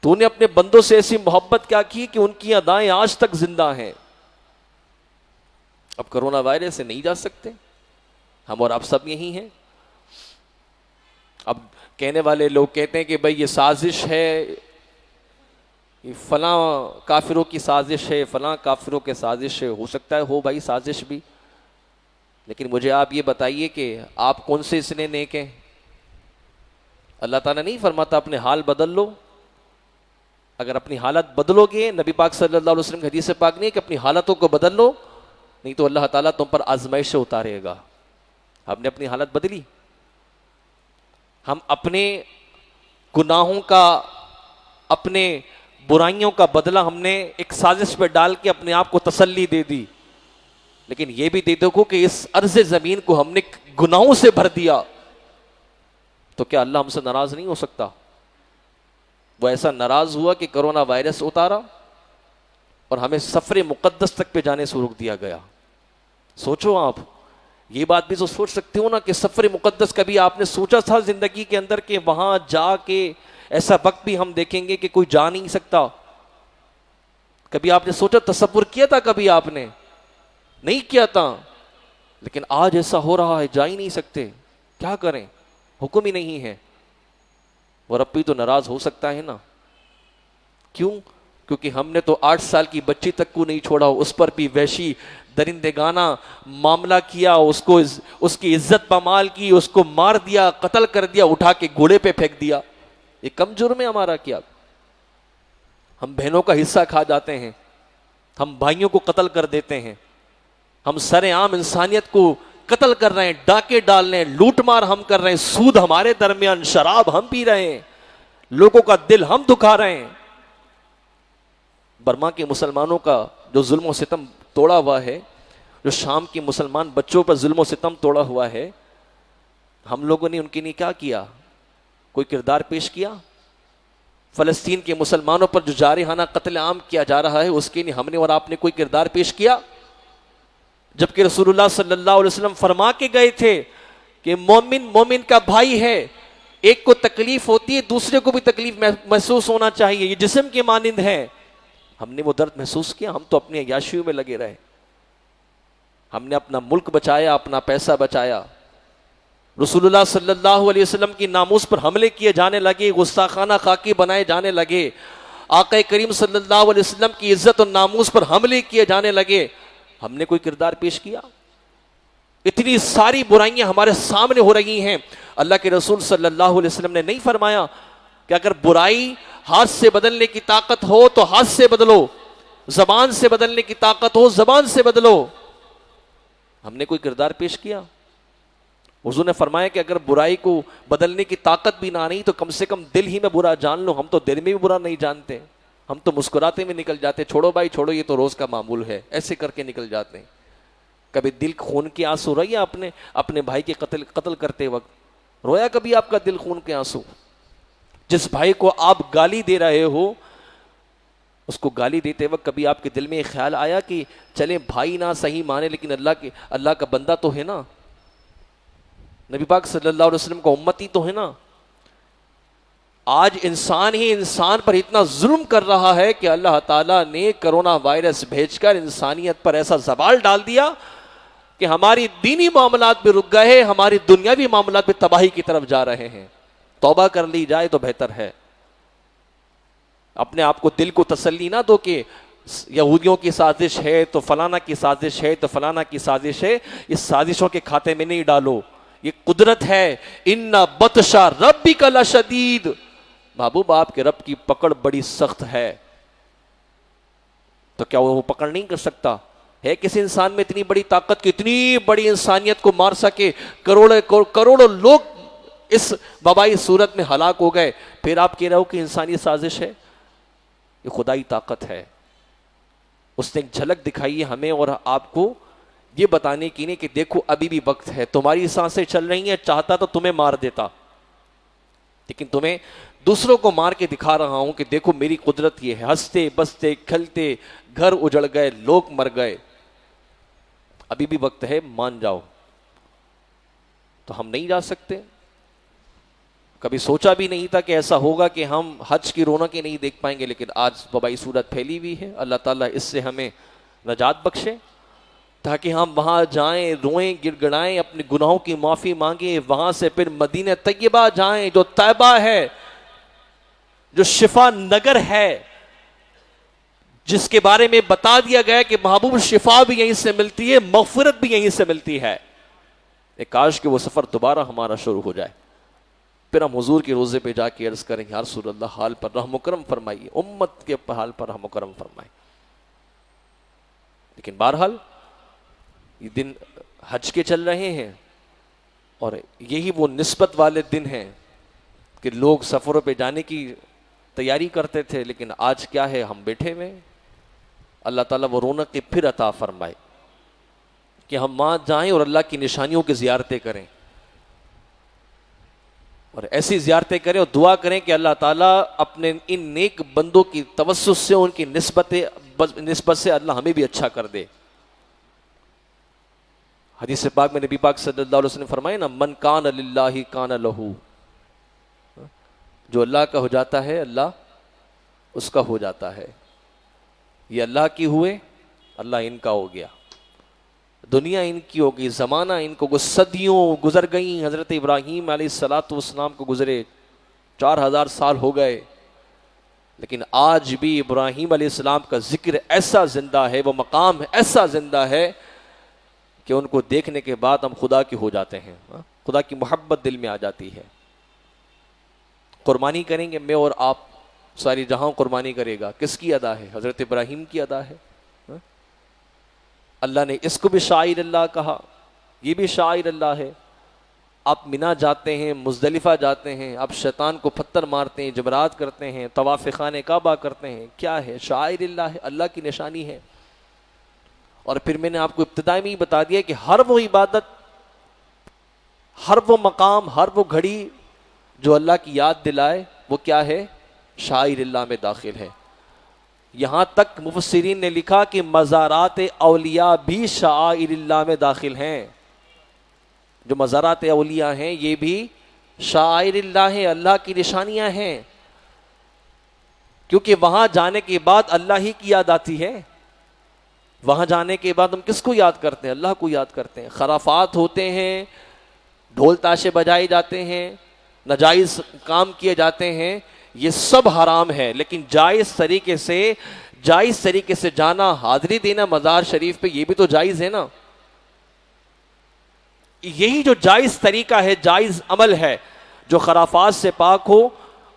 A: تو نے اپنے بندوں سے ایسی محبت کیا کی کہ ان کی ادائیں آج تک زندہ ہیں. اب کرونا وائرس سے نہیں جا سکتے, ہم اور آپ سب یہی ہیں. اب کہنے والے لوگ کہتے ہیں کہ بھئی یہ سازش ہے, فلاں کافروں کی سازش ہے, فلاں کافروں کے سازش ہے. ہو سکتا ہے ہو بھائی سازش بھی, لیکن مجھے آپ یہ بتائیے کہ آپ کون سے اس نے نیک ہیں. اللہ تعالیٰ نہیں فرماتا اپنے حال بدل لو. اگر اپنی حالت بدلو گے, نبی پاک صلی اللہ علیہ وسلم کی حدیث پاک نہیں ہے کہ اپنی حالتوں کو بدل لو, نہیں تو اللہ تعالیٰ تم پر آزمائش سے اتارے گا. ہم نے اپنی حالت بدلی, ہم اپنے گناہوں کا, اپنے برائیوں کا بدلہ ہم نے ایک سازش پہ ڈال کے اپنے آپ کو تسلی دے دی. لیکن یہ بھی دے دیکھو کہ اس ارض زمین کو ہم نے گناہوں سے بھر دیا, تو کیا اللہ ہم سے ناراض نہیں ہو سکتا؟ وہ ایسا ناراض ہوا کہ کرونا وائرس اتارا اور ہمیں سفر مقدس تک پہ جانے سے روک دیا گیا. سوچو آپ, یہ بات بھی تو سوچ سکتے ہو نا کہ سفر مقدس کبھی آپ نے سوچا تھا زندگی کے اندر کہ وہاں جا کے ایسا وقت بھی ہم دیکھیں گے کہ کوئی جا نہیں سکتا؟ کبھی آپ نے سوچا, تصور کیا تھا کبھی آپ نے؟ نہیں کیا تھا. لیکن آج ایسا ہو رہا ہے, جا ہی نہیں سکتے, کیا کریں, حکم ہی نہیں ہے. اور اب بھی تو ناراض ہو سکتا ہے نا. کیوں؟ کیونکہ ہم نے تو 8 سال کی بچی تک کو نہیں چھوڑا, اس پر بھی وحشی درندگانہ معاملہ کیا, اس کی عزت پامال کی, اس کو مار دیا, قتل کر دیا, اٹھا کے گھوڑے پہ پھینک دیا. یہ کم جرم ہے ہمارا کیا؟ ہم بہنوں کا حصہ کھا جاتے ہیں, ہم بھائیوں کو قتل کر دیتے ہیں, ہم سر عام انسانیت کو قتل کر رہے ہیں, ڈاکے ڈال رہے ہیں, لوٹ مار ہم کر رہے ہیں, سود ہمارے درمیان, شراب ہم پی رہے ہیں, لوگوں کا دل ہم دکھا رہے ہیں. برما کے مسلمانوں کا جو ظلم و ستم توڑا ہوا ہے, جو شام کے مسلمان بچوں پر ظلم و ستم توڑا ہوا ہے, ہم لوگوں نے ان کے لیے کیا کیا؟ کوئی کردار پیش کیا؟ فلسطین کے مسلمانوں پر جو جارحانہ قتل عام کیا جا رہا ہے اس کے لیے ہم نے اور آپ نے کوئی کردار پیش کیا؟ جبکہ رسول اللہ صلی اللہ علیہ وسلم فرما کے گئے تھے کہ مومن کا بھائی ہے, ایک کو تکلیف ہوتی ہے دوسرے کو بھی تکلیف محسوس ہونا چاہیے, یہ جسم کے مانند ہے. ہم نے وہ درد محسوس کیا؟ ہم تو اپنی عیاشیوں میں لگے رہے. ہم نے اپنا ملک بچایا, اپنا پیسہ بچایا. رسول اللہ صلی اللہ علیہ وسلم کی ناموس پر حملے کیے جانے لگے, گستاخانہ خاکی بنائے جانے لگے, آقا کریم صلی اللہ علیہ وسلم کی عزت اور ناموس پر حملے کیے جانے لگے. ہم نے کوئی کردار پیش کیا؟ اتنی ساری برائیاں ہمارے سامنے ہو رہی ہیں. اللہ کے رسول صلی اللہ علیہ وسلم نے نہیں فرمایا کہ اگر برائی ہاتھ سے بدلنے کی طاقت ہو تو ہاتھ سے بدلو, زبان سے بدلنے کی طاقت ہو زبان سے بدلو. ہم نے کوئی کردار پیش کیا؟ حضور نے فرمایا کہ اگر برائی کو بدلنے کی طاقت بھی نہ آئی تو کم سے کم دل ہی میں برا جان لو. ہم تو دل میں بھی برا نہیں جانتے, ہم تو مسکراتے میں نکل جاتے, چھوڑو بھائی چھوڑو یہ تو روز کا معمول ہے, ایسے کر کے نکل جاتے ہیں. کبھی دل خون کے آنسو رویا آپ نے اپنے بھائی کے قتل کرتے وقت؟ رویا کبھی آپ کا دل خون کے آنسو؟ جس بھائی کو آپ گالی دے رہے ہو, اس کو گالی دیتے وقت کبھی آپ کے دل میں یہ خیال آیا کہ چلے بھائی نہ صحیح مانے لیکن اللہ کا بندہ تو ہے نا, نبی پاک صلی اللہ علیہ وسلم کا امتی تو ہے نا؟ آج انسان ہی انسان پر اتنا ظلم کر رہا ہے کہ اللہ تعالیٰ نے کرونا وائرس بھیج کر انسانیت پر ایسا زوال ڈال دیا کہ ہماری دینی معاملات بھی رک گئے, ہماری دنیاوی معاملات بھی تباہی کی طرف جا رہے ہیں. توبہ کر لی جائے تو بہتر ہے. اپنے آپ کو دل کو تسلی نہ دو کہ یہودیوں کی سازش ہے تو فلانا کی سازش ہے تو فلانا کی سازش ہے. اس سازشوں کے کھاتے میں نہیں ڈالو, یہ قدرت ہے. ان بطش ربک لشدید, محبوب آپ کے رب کی پکڑ بڑی سخت ہے. تو کیا وہ پکڑ نہیں کر سکتا؟ ہے کسی انسان میں اتنی بڑی طاقت کہ اتنی بڑی انسانیت کو مار سکے؟ کروڑوں لوگ اس وبائی صورت میں ہلاک ہو گئے, پھر آپ کہہ رہے ہو کہ انسانی سازش ہے؟ یہ خدائی طاقت ہے. اس نے ایک جھلک دکھائی ہے ہمیں اور آپ کو یہ بتانے کی نہیں کہ دیکھو ابھی بھی وقت ہے, تمہاری سانسیں چل رہی ہیں, چاہتا تو تمہیں مار دیتا, لیکن تمہیں دوسروں کو مار کے دکھا رہا ہوں کہ دیکھو میری قدرت یہ ہے. ہنستے بستے کھلتے گھر اجڑ گئے, لوگ مر گئے, ابھی بھی وقت ہے, مان جاؤ. تو ہم نہیں جا سکتے؟ کبھی سوچا بھی نہیں تھا کہ ایسا ہوگا کہ ہم حج کی رونقیں نہیں دیکھ پائیں گے, لیکن آج وبائی صورت پھیلی ہوئی ہے. اللہ تعالیٰ اس سے ہمیں نجات بخشے تاکہ ہم وہاں جائیں, روئیں, گڑ گڑائیں, اپنے گناہوں کی معافی مانگیں, وہاں سے پھر مدینہ طیبہ جائیں جو طیبہ ہے, جو شفا نگر ہے, جس کے بارے میں بتا دیا گیا کہ محبوب شفا بھی یہیں سے ملتی ہے, مغفرت بھی یہیں سے ملتی ہے. ایک کاش کہ وہ سفر دوبارہ ہمارا شروع ہو جائے, پھر ہم حضور کے روزے پہ جا کے عرض کریں یا رسول اللہ حال پر رحم و کرم فرمائیے, امت کے حال پر رحم و کرم فرمائیں. لیکن بہرحال یہ دن حج کے چل رہے ہیں اور یہی وہ نسبت والے دن ہیں کہ لوگ سفروں پہ جانے کی تیاری کرتے تھے, لیکن آج کیا ہے, ہم بیٹھے ہوئے. اللہ تعالیٰ وہ رونق پھر عطا فرمائے کہ ہم وہاں جائیں اور اللہ کی نشانیوں کی زیارتیں کریں, اور ایسی زیارتیں کریں اور دعا کریں کہ اللہ تعالیٰ اپنے ان نیک بندوں کی توسط سے, ان کی نسبت سے اللہ ہمیں بھی اچھا کر دے. حدیث پاک میں نبی پاک صلی اللہ علیہ وسلم نے فرمایا نا, من کان للہ کان لہو, جو اللہ کا ہو جاتا ہے اللہ اس کا ہو جاتا ہے. یہ اللہ کی ہوئے, اللہ ان کا ہو گیا. دنیا ان کی ہوگی, زمانہ ان کو, صدیوں گزر گئیں. حضرت ابراہیم علیہ الصلاۃ والسلام کو گزرے 4000 سال ہو گئے, لیکن آج بھی ابراہیم علیہ السلام کا ذکر ایسا زندہ ہے, وہ مقام ایسا زندہ ہے کہ ان کو دیکھنے کے بعد ہم خدا کے ہو جاتے ہیں, خدا کی محبت دل میں آ جاتی ہے. قربانی کریں گے میں اور آپ, ساری جہاں قربانی کرے گا, کس کی ادا ہے؟ حضرت ابراہیم کی ادا ہے. اللہ نے اس کو بھی شاعر اللہ کہا, یہ بھی شاعر اللہ ہے. آپ منا جاتے ہیں, مزدلفہ جاتے ہیں, آپ شیطان کو پتھر مارتے ہیں, جمرات کرتے ہیں, طواف خانہ کعبہ کرتے ہیں, کیا ہے؟ شاعر اللہ ہے, اللہ کی نشانی ہے. اور پھر میں نے آپ کو ابتدائی میں ہی بتا دیا کہ ہر وہ عبادت, ہر وہ مقام, ہر وہ گھڑی جو اللہ کی یاد دلائے وہ کیا ہے؟ شاعر اللہ میں داخل ہے. یہاں تک مفسرین نے لکھا کہ مزارات اولیاء بھی شاعر اللہ میں داخل ہیں. جو مزارات اولیاء ہیں یہ بھی شاعر اللہ ہیں, اللہ کی نشانیاں ہیں, کیونکہ وہاں جانے کے بعد اللہ ہی کی یاد آتی ہے. وہاں جانے کے بعد ہم کس کو یاد کرتے ہیں؟ اللہ کو یاد کرتے ہیں. خرافات ہوتے ہیں, ڈھول تاشے بجائے جاتے ہیں, ناجائز کام کیے جاتے ہیں, یہ سب حرام ہے. لیکن جائز طریقے سے جانا, حاضری دینا مزار شریف پہ, یہ بھی تو جائز ہے نا. یہی جو جائز طریقہ ہے, جائز عمل ہے, جو خرافات سے پاک ہو,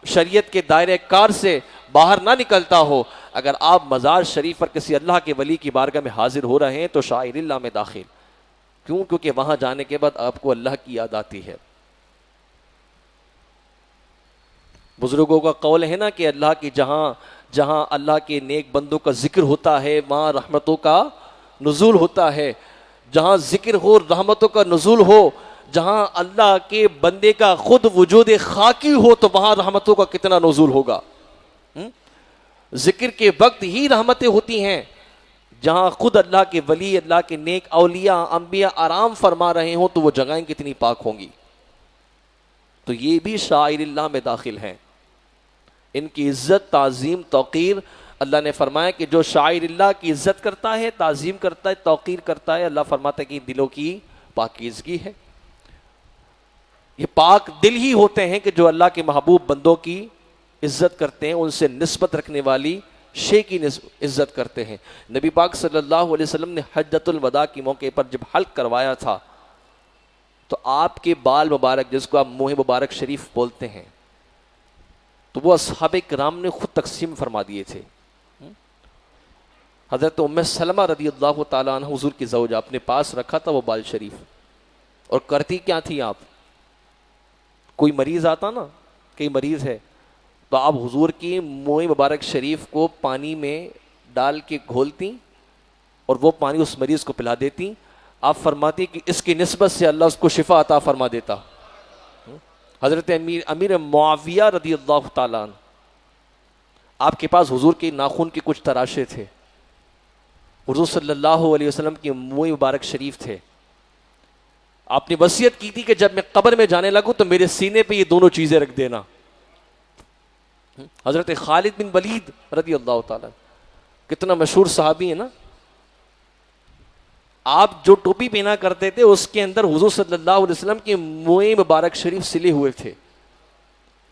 A: شریعت کے دائرہ کار سے باہر نہ نکلتا ہو. اگر آپ مزار شریف پر کسی اللہ کے ولی کی بارگاہ میں حاضر ہو رہے ہیں تو شاعر اللہ میں داخل. کیوں؟ کیونکہ وہاں جانے کے بعد آپ کو اللہ کی یاد آتی ہے. بزرگوں کا قول ہے نا کہ اللہ کی جہاں اللہ کے نیک بندوں کا ذکر ہوتا ہے وہاں رحمتوں کا نزول ہوتا ہے. جہاں ذکر ہو، رحمتوں کا نزول ہو، جہاں اللہ کے بندے کا خود وجود خاکی ہو تو وہاں رحمتوں کا کتنا نزول ہوگا. ذکر کے وقت ہی رحمتیں ہوتی ہیں. جہاں خود اللہ کے ولی، اللہ کے نیک اولیاء انبیاء آرام فرما رہے ہوں تو وہ جگہیں کتنی پاک ہوں گی. تو یہ بھی شاعر اللہ میں داخل ہیں. ان کی عزت، تعظیم، توقیر، اللہ نے فرمایا کہ جو شاعر اللہ کی عزت کرتا ہے، تعظیم کرتا ہے، توقیر کرتا ہے، اللہ فرماتا ہے کہ دلوں کی پاکیزگی ہے. یہ پاک دل ہی ہوتے ہیں کہ جو اللہ کے محبوب بندوں کی عزت کرتے ہیں، ان سے نسبت رکھنے والی شے کی عزت کرتے ہیں. نبی پاک صلی اللہ علیہ وسلم نے حجۃ الوداع کے موقع پر جب حلق کروایا تھا تو آپ کے بال مبارک، جس کو آپ منہ مبارک شریف بولتے ہیں، تو وہ اصحاب کرام نے خود تقسیم فرما دیے تھے. حضرت ام سلمہ رضی اللہ تعالیٰ عنہ حضور کی زوجہ، اپنے پاس رکھا تھا وہ بال شریف. اور کرتی کیا تھی آپ؟ کوئی مریض آتا نا، کئی مریض ہے تو آپ حضور کی منہ مبارک شریف کو پانی میں ڈال کے گھولتی اور وہ پانی اس مریض کو پلا دیتی. آپ فرماتی کہ اس کی نسبت سے اللہ اس کو شفا عطا فرما دیتا. حضرت امیر معاویہ رضی اللہ تعالیٰ عنہ، آپ کے پاس حضور کے ناخن کے کچھ تراشے تھے. حضور صلی اللہ علیہ وسلم کی منہ مبارک شریف تھے. آپ نے وصیت کی تھی کہ جب میں قبر میں جانے لگوں تو میرے سینے پہ یہ دونوں چیزیں رکھ دینا. حضرت خالد بن ولید رضی اللہ تعالیٰ، کتنا مشہور صحابی ہے نا. آپ جو ٹوپی پہنا کرتے تھے اس کے اندر حضور صلی اللہ علیہ وسلم کی منہ مبارک شریف سلے ہوئے تھے.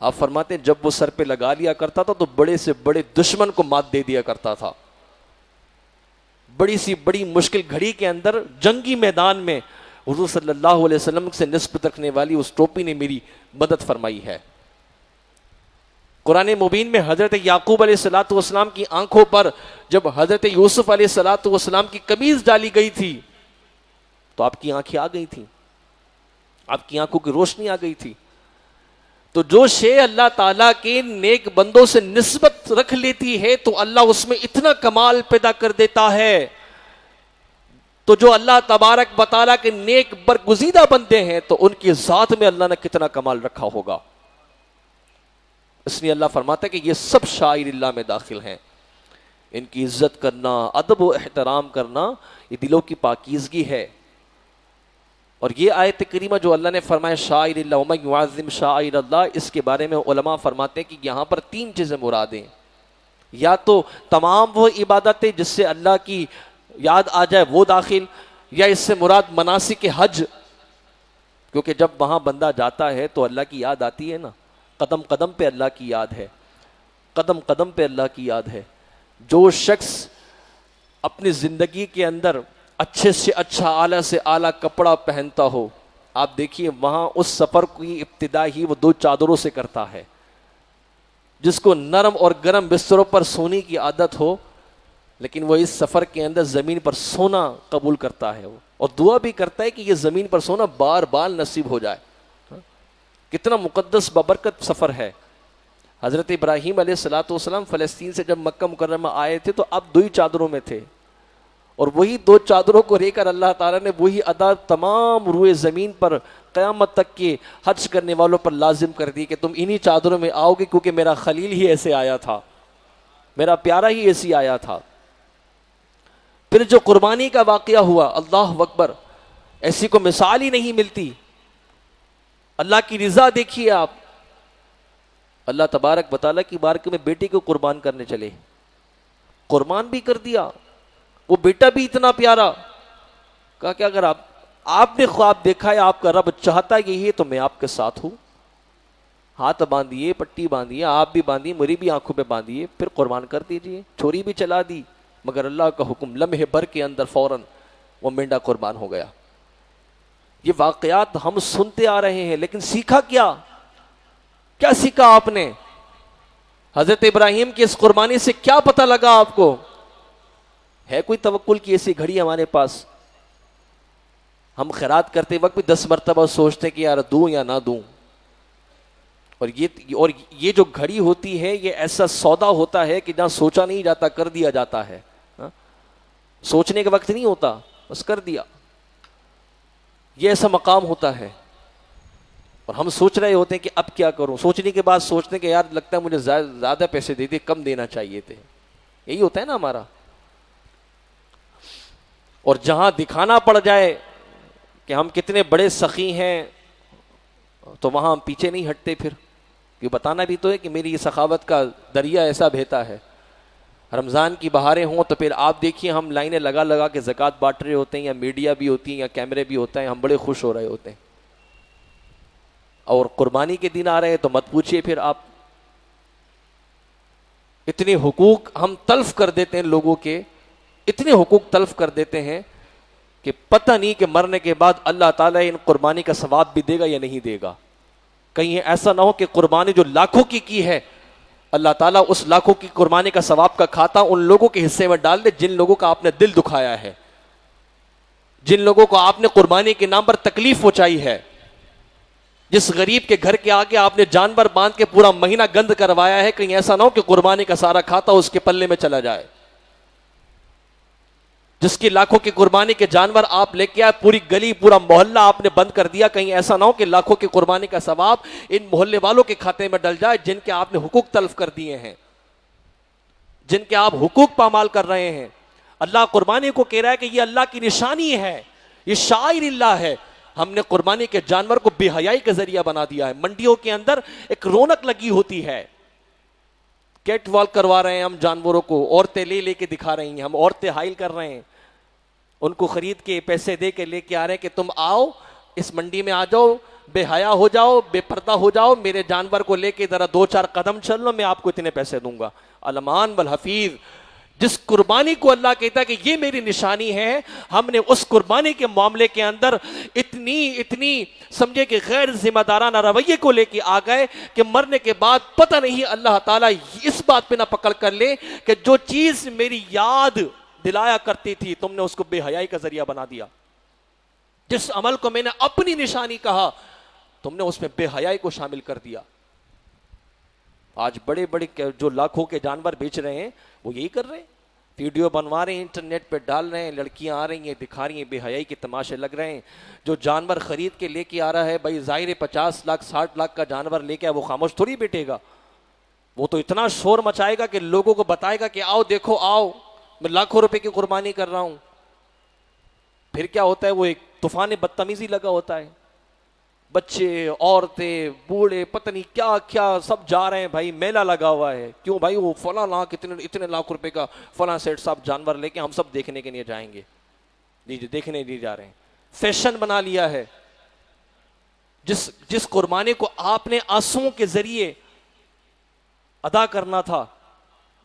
A: آپ فرماتے ہیں جب وہ سر پہ لگا لیا کرتا تھا تو بڑے سے بڑے دشمن کو مات دے دیا کرتا تھا. بڑی سی بڑی مشکل گھڑی کے اندر جنگی میدان میں حضور صلی اللہ علیہ وسلم سے نسبت رکھنے والی اس ٹوپی نے میری مدد فرمائی ہے. قرآن مبین میں حضرت یعقوب علیہ الصلوۃ والسلام کی آنکھوں پر جب حضرت یوسف علیہ الصلوۃ والسلام کی قمیض ڈالی گئی تھی تو آپ کی آنکھیں آ گئی تھیں، آپ کی آنکھوں کی روشنی آ گئی تھی. تو جو شے اللہ تعالیٰ کے نیک بندوں سے نسبت رکھ لیتی ہے تو اللہ اس میں اتنا کمال پیدا کر دیتا ہے. تو جو اللہ تبارک و تعالیٰ کے نیک برگزیدہ بندے ہیں تو ان کی ذات میں اللہ نے کتنا کمال رکھا ہوگا. اس لیے اللہ فرماتا ہے کہ یہ سب شاعر اللہ میں داخل ہیں. ان کی عزت کرنا، ادب و احترام کرنا، یہ دلوں کی پاکیزگی ہے. اور یہ آیت کریمہ جو اللہ نے فرمایا شاعر اللہ ومن یعظم شاعر اللہ، اس کے بارے میں علماء فرماتے ہیں کہ یہاں پر 3 چیزیں مراد ہیں. یا تو تمام وہ عبادتیں جس سے اللہ کی یاد آ جائے وہ داخل، یا اس سے مراد مناسک حج، کیونکہ جب وہاں بندہ جاتا ہے تو اللہ کی یاد آتی ہے نا. قدم قدم پہ اللہ کی یاد ہے، قدم قدم پہ اللہ کی یاد ہے. جو شخص اپنی زندگی کے اندر اچھے سے اچھا، اعلیٰ سے اعلیٰ کپڑا پہنتا ہو، آپ دیکھیے وہاں اس سفر کی ابتدا ہی وہ 2 چادروں سے کرتا ہے. جس کو نرم اور گرم بستروں پر سونے کی عادت ہو، لیکن وہ اس سفر کے اندر زمین پر سونا قبول کرتا ہے اور دعا بھی کرتا ہے کہ یہ زمین پر سونا بار بار نصیب ہو جائے. کتنا مقدس بابرکت سفر ہے. حضرت ابراہیم علیہ الصلوۃ والسلام فلسطین سے جب مکہ مکرمہ آئے تھے تو اب 2 ہی چادروں میں تھے، اور وہی 2 چادروں کو لے کر اللہ تعالیٰ نے وہی ادا تمام روئے زمین پر قیامت تک کے حج کرنے والوں پر لازم کر دی کہ تم انہی چادروں میں آؤ گے، کیونکہ میرا خلیل ہی ایسے آیا تھا، میرا پیارا ہی ایسی آیا تھا. پھر جو قربانی کا واقعہ ہوا، اللہ اکبر، ایسی کو مثال ہی نہیں ملتی. اللہ کی رضا دیکھیے آپ. اللہ تبارک و تعالیٰ کی بارگاہ میں بیٹے کو قربان کرنے چلے، قربان بھی کر دیا. وہ بیٹا بھی اتنا پیارا، کہا کہ اگر آپ نے خواب دیکھا ہے، آپ کا رب چاہتا یہی ہے تو میں آپ کے ساتھ ہوں. ہاتھ باندھیے، پٹی باندھیے، آپ بھی باندھیے، میری بھی آنکھوں پہ باندھیے، پھر قربان کر دیجیے. چھری بھی چلا دی، مگر اللہ کا حکم، لمحے بھر کے اندر فوراً وہ مینڈا قربان ہو گیا. یہ واقعات ہم سنتے آ رہے ہیں، لیکن سیکھا کیا؟ کیا سیکھا آپ نے؟ حضرت ابراہیم کی اس قربانی سے کیا پتہ لگا آپ کو؟ ہے کوئی توکل کی ایسی گھڑی ہمارے پاس؟ ہم خیرات کرتے وقت بھی 10 مرتبہ سوچتے ہیں کہ یار دوں یا نہ دوں. اور یہ جو گھڑی ہوتی ہے یہ ایسا سودا ہوتا ہے کہ جہاں سوچا نہیں جاتا کر دیا جاتا ہے. سوچنے کے وقت نہیں ہوتا, بس کر دیا. یہ ایسا مقام ہوتا ہے. اور ہم سوچ رہے ہوتے ہیں کہ اب کیا کروں, سوچنے کے بعد سوچتے ہیں کہ یار لگتا ہے مجھے زیادہ پیسے دے دے, کم دینا چاہیے تھے. یہی ہوتا ہے نا ہمارا. اور جہاں دکھانا پڑ جائے کہ ہم کتنے بڑے سخی ہیں تو وہاں ہم پیچھے نہیں ہٹتے. پھر یہ بتانا بھی تو ہے کہ میری یہ سخاوت کا دریا ایسا بہتا ہے. رمضان کی بہاریں ہوں تو پھر آپ دیکھیے ہم لائنیں لگا لگا کے زکوٰۃ بانٹ رہے ہوتے ہیں, یا میڈیا بھی ہوتی ہے یا کیمرے بھی ہوتے ہیں, ہم بڑے خوش ہو رہے ہوتے ہیں. اور قربانی کے دن آ رہے ہیں تو مت پوچھیے پھر آپ. اتنے حقوق ہم تلف کر دیتے ہیں لوگوں کے, اتنے حقوق تلف کر دیتے ہیں کہ پتہ نہیں کہ مرنے کے بعد اللہ تعالیٰ ان قربانی کا ثواب بھی دے گا یا نہیں دے گا. کہیں ایسا نہ ہو کہ قربانی جو لاکھوں کی ہے اللہ تعالیٰ اس لاکھوں کی قربانی کا ثواب کا کھاتا ان لوگوں کے حصے میں ڈال دے جن لوگوں کا آپ نے دل دکھایا ہے, جن لوگوں کو آپ نے قربانی کے نام پر تکلیف پہنچائی ہے, جس غریب کے گھر کے آگے آپ نے جانور باندھ کے پورا مہینہ گند کروایا ہے. کہیں ایسا نہ ہو کہ قربانی کا سارا کھاتا اس کے پلے میں چلا جائے. جس کی لاکھوں کی قربانی کے جانور آپ لے کے آئے, پوری گلی پورا محلہ آپ نے بند کر دیا. کہیں ایسا نہ ہو کہ لاکھوں کی قربانی کا ثواب ان محلے والوں کے کھاتے میں ڈل جائے جن کے آپ نے حقوق تلف کر دیے ہیں, جن کے آپ حقوق پامال کر رہے ہیں. اللہ قربانی کو کہہ رہا ہے کہ یہ اللہ کی نشانی ہے, یہ شاعر اللہ ہے. ہم نے قربانی کے جانور کو بے حیائی کا ذریعہ بنا دیا ہے. منڈیوں کے اندر ایک رونق لگی ہوتی ہے, کیٹ واک کروا رہے ہیں ہم جانوروں کو, عورتیں لے کے دکھا رہی ہیں, ہم عورتیں حائل کر رہے ہیں, ان کو خرید کے پیسے دے کے لے کے آ رہے ہیں کہ تم آؤ اس منڈی میں آ جاؤ, بے حیا ہو جاؤ, بے پردہ ہو جاؤ, میرے جانور کو لے کے ذرا 2-4 قدم چل لو, میں آپ کو اتنے پیسے دوں گا. المان والحفیظ, جس قربانی کو اللہ کہتا ہے کہ یہ میری نشانی ہے, ہم نے اس قربانی کے معاملے کے اندر اتنی سمجھے کہ غیر ذمہ دارانہ رویے کو لے کے آ گئے کہ مرنے کے بعد پتہ نہیں اللہ تعالیٰ اس بات پہ نہ پکڑ کر لے کہ جو چیز میری یاد دلایا کرتی تھی تم نے اس کو بے حیائی کا ذریعہ بنا دیا. جس عمل کو میں نے اپنی نشانی کہا تم نے اس میں بے حیائی کو شامل کر دیا. آج بڑے بڑے جو لاکھوں کے جانور بیچ رہے ہیں وہ یہی کر رہے ہیں, ویڈیو بنوا رہے ہیں, انٹرنیٹ پہ ڈال رہے ہیں, لڑکیاں آ رہی ہیں دکھا رہی ہیں, بے حیائی کے تماشے لگ رہے ہیں. جو جانور خرید کے لے کے آ رہا ہے بھائی ظاہر 50 لاکھ 60 لاکھ کا جانور لے کے آئے, وہ خاموش تھوڑی بیٹھے گا, وہ تو اتنا شور مچائے گا کہ لوگوں کو بتائے گا کہ آؤ دیکھو آؤ میں لاکھوں روپے کی قربانی کر رہا ہوں. پھر کیا ہوتا ہے, وہ ایک طوفان بدتمیزی لگا ہوتا ہے, بچے عورتیں بوڑھے پتہ نہیں کیا کیا سب جا رہے ہیں بھائی, میلہ لگا ہوا ہے. کیوں بھائی, وہ فلاں لاکھ اتنے لاکھ روپے کا فلاں سیٹ صاحب جانور لے کے ہم سب دیکھنے کے لیے جائیں گے. دیکھنے نہیں جا رہے ہیں, فیشن بنا لیا ہے. جس قربانی کو آپ نے آنسوؤں کے ذریعے ادا کرنا تھا,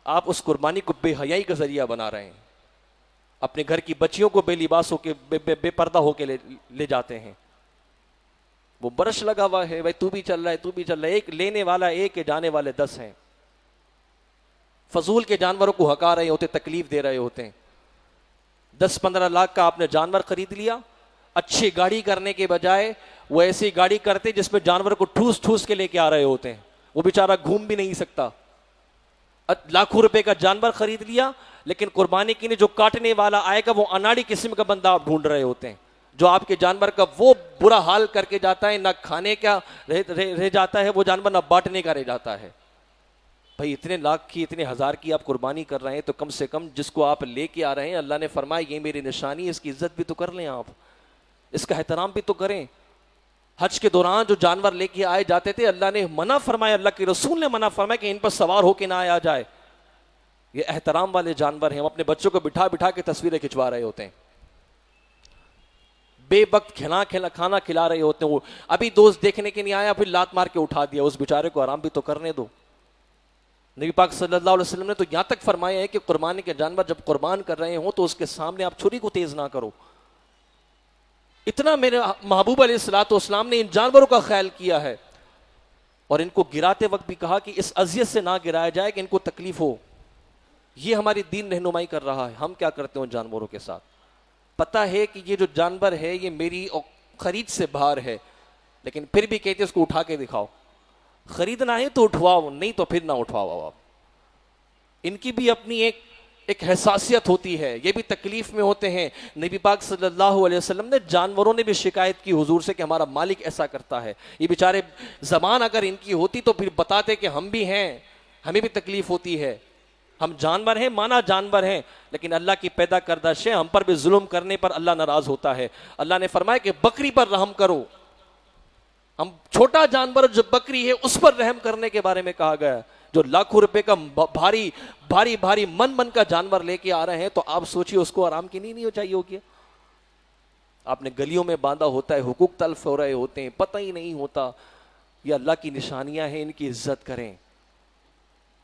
A: آپ اس قربانی کو بے حیائی کا ذریعہ بنا رہے ہیں. اپنے گھر کی بچیوں کو بے لباس ہو کے بے پردہ ہو کے لے جاتے ہیں. وہ برش لگا ہوا ہے بھائی, تو بھی چل رہا ہے, تو بھی چل رہا ہے, ایک لینے والا ایک ہے, جانے والے 10 ہیں. فضول کے جانوروں کو ہکا رہے ہوتے, تکلیف دے رہے ہوتے ہیں. 10-15 لاکھ کا آپ نے جانور خرید لیا, اچھی گاڑی کرنے کے بجائے وہ ایسی گاڑی کرتے جس میں جانور کو ٹھوس کے لے کے آ رہے ہوتے ہیں. وہ بیچارہ گھوم بھی نہیں سکتا. لاکھوں روپے کا جانور خرید لیا, لیکن قربانی کے لیے جو کاٹنے والا آئے گا وہ اناڑی قسم کا بندہ آپ ڈھونڈ رہے ہوتے ہیں, جو آپ کے جانور کا وہ برا حال کر کے جاتا ہے, نہ کھانے کا رہ جاتا ہے وہ جانور, نہ بانٹنے کا رہ جاتا ہے. بھائی اتنے لاکھ کی اتنے ہزار کی آپ قربانی کر رہے ہیں تو کم سے کم جس کو آپ لے کے آ رہے ہیں اللہ نے فرمایا یہ میری نشانی, اس کی عزت بھی تو کر لیں, آپ اس کا احترام بھی تو کریں. حج کے دوران جو جانور لے کے آئے جاتے تھے اللہ نے منع فرمایا, اللہ کے رسول نے منع فرمایا کہ ان پر سوار ہو کے نہ آیا جائے. یہ احترام والے جانور ہیں. ہم اپنے بچوں کو بٹھا کے تصویریں کھنچوا رہے ہوتے ہیں, بے وقت کھانا کھلا رہے ہوتے ہیں. وہ ابھی دوست دیکھنے کے نہیں آیا, پھر لات مار کے اٹھا دیا. اس بیچارے کو آرام بھی تو کرنے دو. نبی پاک صلی اللہ علیہ وسلم نے تو یہاں تک فرمایا ہے کہ قربانی کے جانور جب قربان کر رہے ہوں تو اس کے سامنے آپ چھری کو تیز نہ کرو. اتنا میرے محبوب علیہ الصلوۃ والسلام نے ان جانوروں کا خیال کیا ہے, اور ان کو گراتے وقت بھی کہا کہ اس اذیت سے نہ گرایا جائے کہ ان کو تکلیف ہو. یہ ہماری دین رہنمائی کر رہا ہے. ہم کیا کرتے ہیں ان جانوروں کے ساتھ؟ پتہ ہے کہ یہ جو جانور ہے یہ میری خرید سے باہر ہے، لیکن پھر بھی کہتے اس کو اٹھا کے دکھاؤ. خریدنا ہے تو اٹھواؤ، نہیں تو پھر نہ اٹھواؤ. آپ ان کی بھی اپنی ایک حساسیت ہوتی ہے، یہ بھی تکلیف میں ہوتے ہیں. نبی پاک صلی اللہ علیہ وسلم نے جانوروں نے بھی شکایت کی حضور سے کہ ہمارا مالک ایسا کرتا ہے. یہ بیچارے زبان اگر ان کی ہوتی تو پھر بتاتے کہ ہم بھی ہیں، ہمیں بھی تکلیف ہوتی ہے، ہم جانور ہیں، مانا جانور ہیں، لیکن اللہ کی پیدا کردہ شے، ہم پر بھی ظلم کرنے پر اللہ ناراض ہوتا ہے. اللہ نے فرمایا کہ بکری پر رحم کرو. ہم چھوٹا جانور جو بکری ہے اس پر رحم کرنے کے بارے میں کہا گیا. جو لاکھوں روپے کا بھاری بھاری بھاری من کا جانور لے کے آ رہے ہیں، تو آپ سوچیے اس کو آرام کی نیند نہیں چاہیے ہوگی. آپ نے گلیوں میں باندھا ہوتا ہے، حقوق تلف ہو رہے ہوتے ہیں، پتہ ہی نہیں ہوتا. یہ اللہ کی نشانیاں ہیں، ان کی عزت کریں.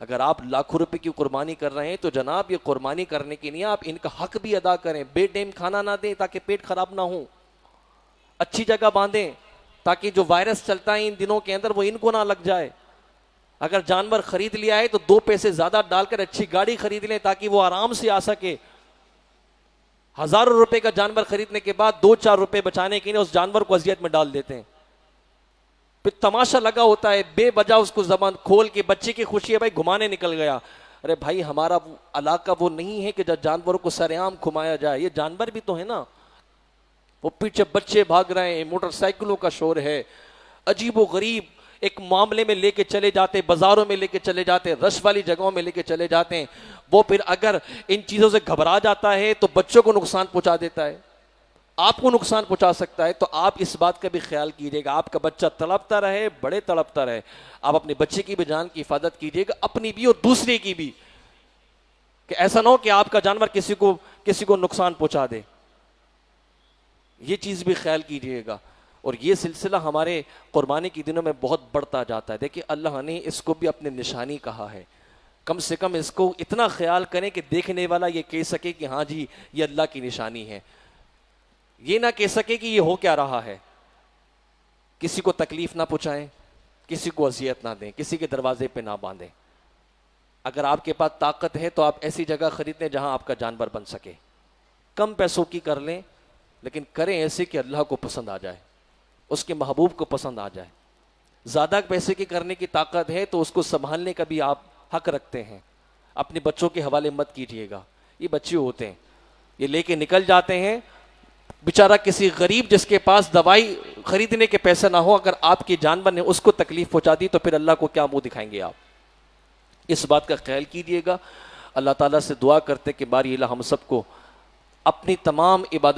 A: اگر آپ لاکھوں روپے کی قربانی کر رہے ہیں تو جناب یہ قربانی کرنے کی نہیں، آپ ان کا حق بھی ادا کریں. بے ٹائم کھانا نہ دیں تاکہ پیٹ خراب نہ ہو. اچھی جگہ باندھیں تاکہ جو وائرس چلتا ہے ان دنوں کے اندر وہ ان کو نہ لگ جائے. اگر جانور خرید لیا ہے تو 2 پیسے زیادہ ڈال کر اچھی گاڑی خرید لیں تاکہ وہ آرام سے آ سکے. ہزاروں روپے کا جانور خریدنے کے بعد 2-4 روپے بچانے کے لیے اس جانور کو اذیت میں ڈال دیتے ہیں. پھر تماشا لگا ہوتا ہے، بے وجہ اس کو زبان کھول کے بچے کی خوشی ہے بھائی گھمانے نکل گیا. ارے بھائی ہمارا علاقہ وہ نہیں ہے کہ جب جانوروں کو سر عام گھمایا جائے. یہ جانور بھی تو ہے نا. وہ پیچھے بچے بھاگ رہے ہیں، موٹر سائیکلوں کا شور ہے، عجیب و غریب ایک معاملے میں لے کے چلے جاتے، بازاروں میں لے کے چلے جاتے، رش والی جگہوں میں لے کے چلے جاتے ہیں. وہ پھر اگر ان چیزوں سے گھبرا جاتا ہے تو بچوں کو نقصان پہنچا دیتا ہے، آپ کو نقصان پہنچا سکتا ہے. تو آپ اس بات کا بھی خیال کیجیے گا، آپ کا بچہ تڑپتا رہے، بڑے تڑپتا رہے. آپ اپنے بچے کی بھی جان کی حفاظت کیجیے گا، اپنی بھی اور دوسرے کی بھی، کہ ایسا نہ ہو کہ آپ کا جانور کسی کو نقصان پہنچا دے. یہ چیز بھی خیال کیجیے گا. اور یہ سلسلہ ہمارے قربانی کے دنوں میں بہت بڑھتا جاتا ہے. دیکھیں اللہ نے اس کو بھی اپنے نشانی کہا ہے. کم سے کم اس کو اتنا خیال کریں کہ دیکھنے والا یہ کہہ سکے کہ ہاں جی یہ اللہ کی نشانی ہے. یہ نہ کہہ سکے کہ یہ ہو کیا رہا ہے. کسی کو تکلیف نہ پہنچائیں، کسی کو اذیت نہ دیں، کسی کے دروازے پہ نہ باندھیں. اگر آپ کے پاس طاقت ہے تو آپ ایسی جگہ خرید لیں جہاں آپ کا جانور بن سکے. کم پیسوں کی کر لیں لیکن کریں ایسے کہ اللہ کو پسند آ جائے، اس کے محبوب کو پسند آ جائے. زیادہ پیسے کی کرنے کی طاقت ہے تو اس کو سنبھالنے کا بھی آپ حق رکھتے ہیں. اپنے بچوں کے حوالے مت کیجیے گا. یہ بچے ہوتے ہیں، یہ لے کے نکل جاتے ہیں. بیچارہ کسی غریب جس کے پاس دوائی خریدنے کے پیسے نہ ہو، اگر آپ کے جانور نے اس کو تکلیف پہنچا دی تو پھر اللہ کو کیا منہ دکھائیں گے آپ. اس بات کا خیال کیجیے گا. اللہ تعالیٰ سے دعا کرتے کہ باری الہ ہم سب کو اپنی تمام عبادت